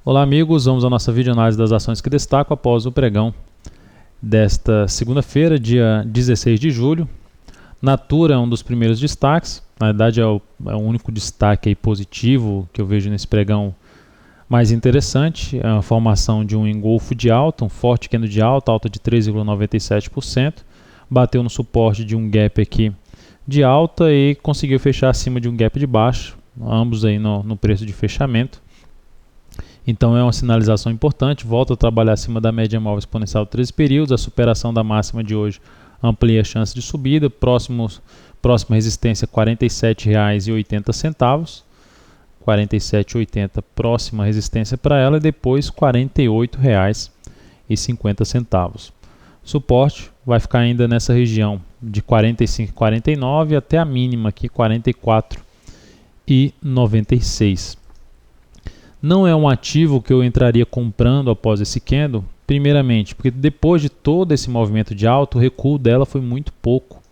Olá amigos, vamos à nossa videoanálise das ações que destaco após o pregão desta segunda-feira, dia 16 de julho. Natura é um dos primeiros destaques, na verdade é o único destaque aí positivo que eu vejo nesse pregão mais interessante. É a formação de um engolfo de alta, um forte candle de alta de 3,97%, bateu no suporte de um gap aqui de alta e conseguiu fechar acima de um gap de baixo, ambos aí no preço de fechamento. Então é uma sinalização importante, volta a trabalhar acima da média móvel exponencial de 13 períodos, a superação da máxima de hoje amplia a chance de subida, próxima resistência R$ 47,80, 47,80 próxima resistência para ela e depois R$ 48,50. Suporte vai ficar ainda nessa região de 45,49 até a mínima aqui 44,96. Não é um ativo que eu entraria comprando após esse candle, primeiramente, porque depois de todo esse movimento de alta, o recuo dela foi muito pouco.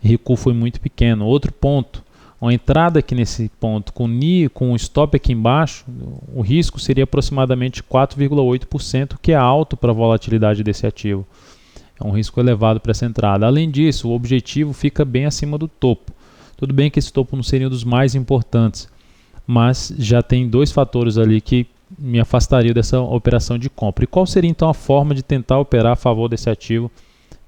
O recuo foi muito pequeno. Outro ponto, uma entrada aqui nesse ponto com o stop aqui embaixo, o risco seria aproximadamente 4,8%, que é alto para a volatilidade desse ativo. É um risco elevado para essa entrada. Além disso, o objetivo fica bem acima do topo. Tudo bem que esse topo não seria um dos mais importantes, mas já tem dois fatores ali que me afastariam dessa operação de compra. E qual seria então a forma de tentar operar a favor desse ativo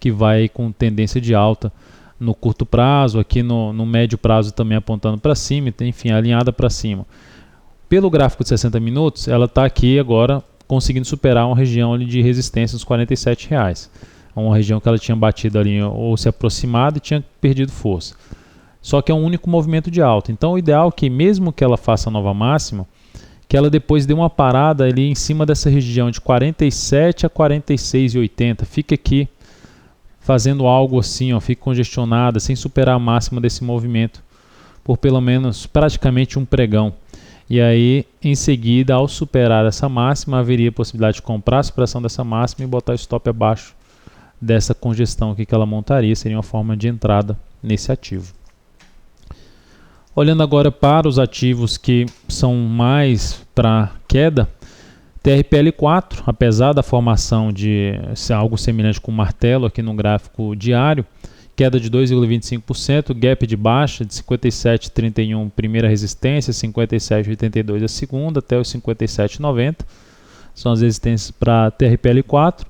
que vai com tendência de alta no curto prazo, aqui no médio prazo também apontando para cima, enfim, alinhada para cima. Pelo gráfico de 60 minutos, ela está aqui agora conseguindo superar uma região ali de resistência dos R$ 47,00. Uma região que ela tinha batido ali ou se aproximado e tinha perdido força. Só que é um único movimento de alta. Então o ideal é que mesmo que ela faça a nova máxima, que ela depois dê uma parada ali em cima dessa região de 47 a 46,80. Fique aqui fazendo algo assim, ó, fique congestionada, sem superar a máxima desse movimento, por pelo menos praticamente um pregão. E aí, em seguida, ao superar essa máxima, haveria a possibilidade de comprar a superação dessa máxima e botar o stop abaixo dessa congestão aqui que ela montaria. Seria uma forma de entrada nesse ativo. Olhando agora para os ativos que são mais para queda, TRPL4, apesar da formação de algo semelhante com martelo aqui no gráfico diário, queda de 2,25%, gap de baixa de 57,31 primeira resistência, 57,82 a segunda, até os 57,90, são as resistências para TRPL4.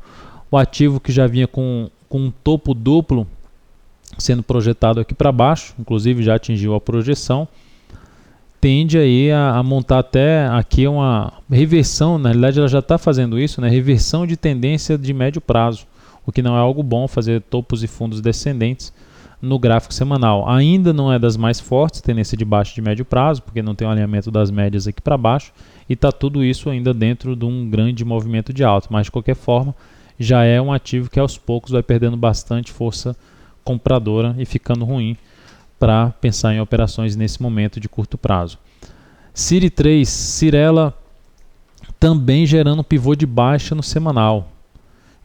O ativo que já vinha com um topo duplo, sendo projetado aqui para baixo, inclusive já atingiu a projeção, tende aí a montar até aqui uma reversão, na realidade ela já está fazendo isso, né? Reversão de tendência de médio prazo, o que não é algo bom, fazer topos e fundos descendentes no gráfico semanal. Ainda não é das mais fortes, tendência de baixo de médio prazo, porque não tem um alinhamento das médias aqui para baixo, e está tudo isso ainda dentro de um grande movimento de alta, mas de qualquer forma já é um ativo que aos poucos vai perdendo bastante força compradora e ficando ruim para pensar em operações nesse momento de curto prazo. CIRI 3, Cirela também gerando pivô de baixa no semanal.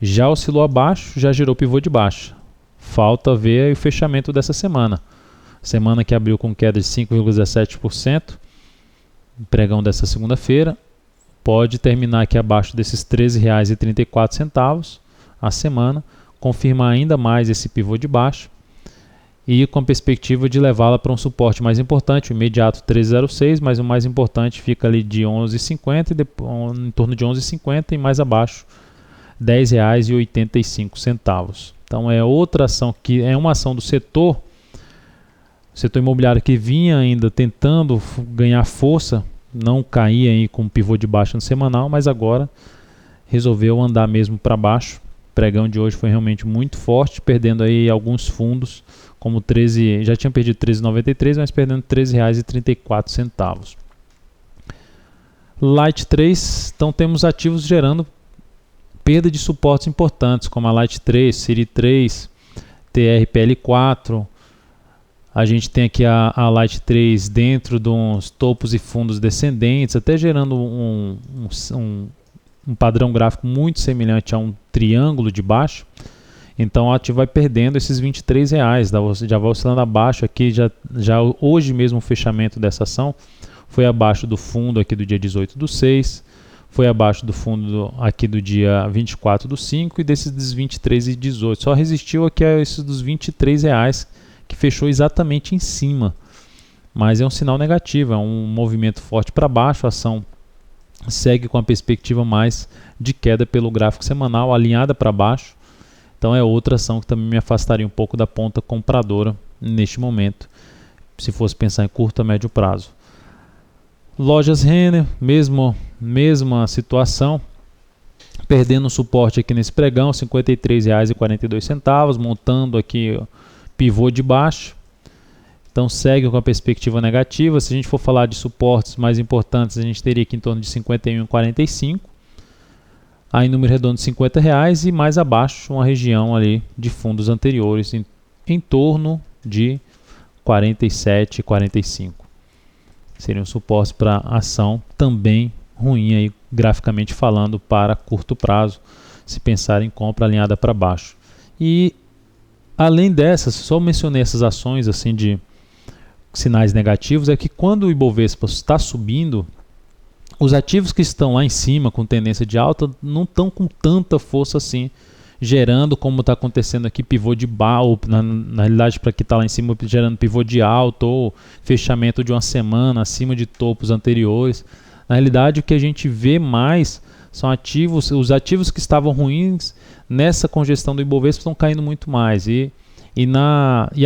Já oscilou abaixo, já gerou pivô de baixa. Falta ver o fechamento dessa semana. Semana que abriu com queda de 5,17%. Pregão dessa segunda-feira. Pode terminar aqui abaixo desses R$ 13,34 a semana. Confirmar ainda mais esse pivô de baixo e com a perspectiva de levá-la para um suporte mais importante, o imediato 13,06, mas o mais importante fica ali de 11,50 e em torno de 11,50 e mais abaixo R$ 10,85. Então é outra ação que é uma ação do setor imobiliário que vinha ainda tentando ganhar força, não cair aí com um pivô de baixo no semanal, mas agora resolveu andar mesmo para baixo. O pregão de hoje foi realmente muito forte, perdendo aí alguns fundos, como 13, já tinha perdido 13,93, mas perdendo R$ 13,34. Light 3, então temos ativos gerando perda de suportes importantes, como a Light 3, CIRI 3, TRPL4. A gente tem aqui a Light 3 dentro de uns topos e fundos descendentes, até gerando um padrão gráfico muito semelhante a um triângulo de baixo. Então o ativo vai perdendo esses R$ 23,00, já vai oscilando abaixo aqui, já hoje mesmo o fechamento dessa ação foi abaixo do fundo aqui do dia 18/6, foi abaixo do fundo aqui do dia 24/5 e desses dos 23,18. Só resistiu aqui a esses dos R$23, que fechou exatamente em cima. Mas é um sinal negativo, é um movimento forte para baixo. A ação segue com a perspectiva mais de queda pelo gráfico semanal, alinhada para baixo. Então é outra ação que também me afastaria um pouco da ponta compradora neste momento, se fosse pensar em curto a médio prazo. Lojas Renner, mesma situação, perdendo suporte aqui nesse pregão, R$ 53,42, montando aqui pivô de baixo. Então segue com a perspectiva negativa. Se a gente for falar de suportes mais importantes, a gente teria aqui em torno de R$ 51,45, aí número redondo de R$50, e mais abaixo uma região ali de fundos anteriores em torno de 47,45. Seriam suportes para ação também ruim aí, graficamente falando, para curto prazo, se pensar em compra alinhada para baixo. E além dessas, só mencionei essas ações assim de sinais negativos, é que quando o Ibovespa está subindo, os ativos que estão lá em cima com tendência de alta não estão com tanta força assim, gerando, como está acontecendo aqui, pivô de baixo, na realidade para que está lá em cima, gerando pivô de alto ou fechamento de uma semana acima de topos anteriores. Na realidade, o que a gente vê mais são os ativos que estavam ruins nessa congestão do Ibovespa estão caindo muito mais. E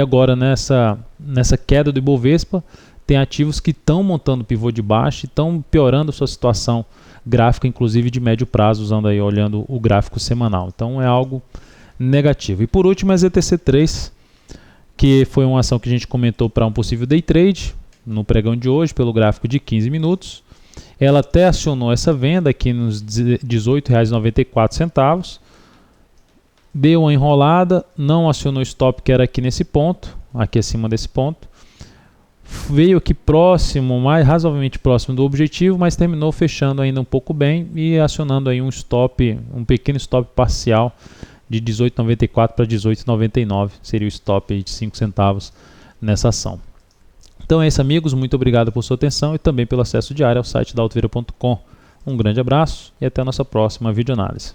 agora nessa queda do Ibovespa, tem ativos que estão montando pivô de baixo e estão piorando a sua situação gráfica, inclusive de médio prazo, olhando o gráfico semanal. Então é algo negativo. E por último, a ZTC3, que foi uma ação que a gente comentou para um possível day trade no pregão de hoje, pelo gráfico de 15 minutos. Ela até acionou essa venda aqui nos R$ 18,94. Deu uma enrolada, não acionou o stop, que era aqui nesse ponto, aqui acima desse ponto. Veio aqui próximo, razoavelmente próximo do objetivo, mas terminou fechando ainda um pouco bem e acionando aí um pequeno stop parcial de 18,94 para 18,99. Seria o stop aí de 5 centavos nessa ação. Então é isso, amigos. Muito obrigado por sua atenção e também pelo acesso diário ao site da Altovera.com. Um grande abraço e até a nossa próxima videoanálise.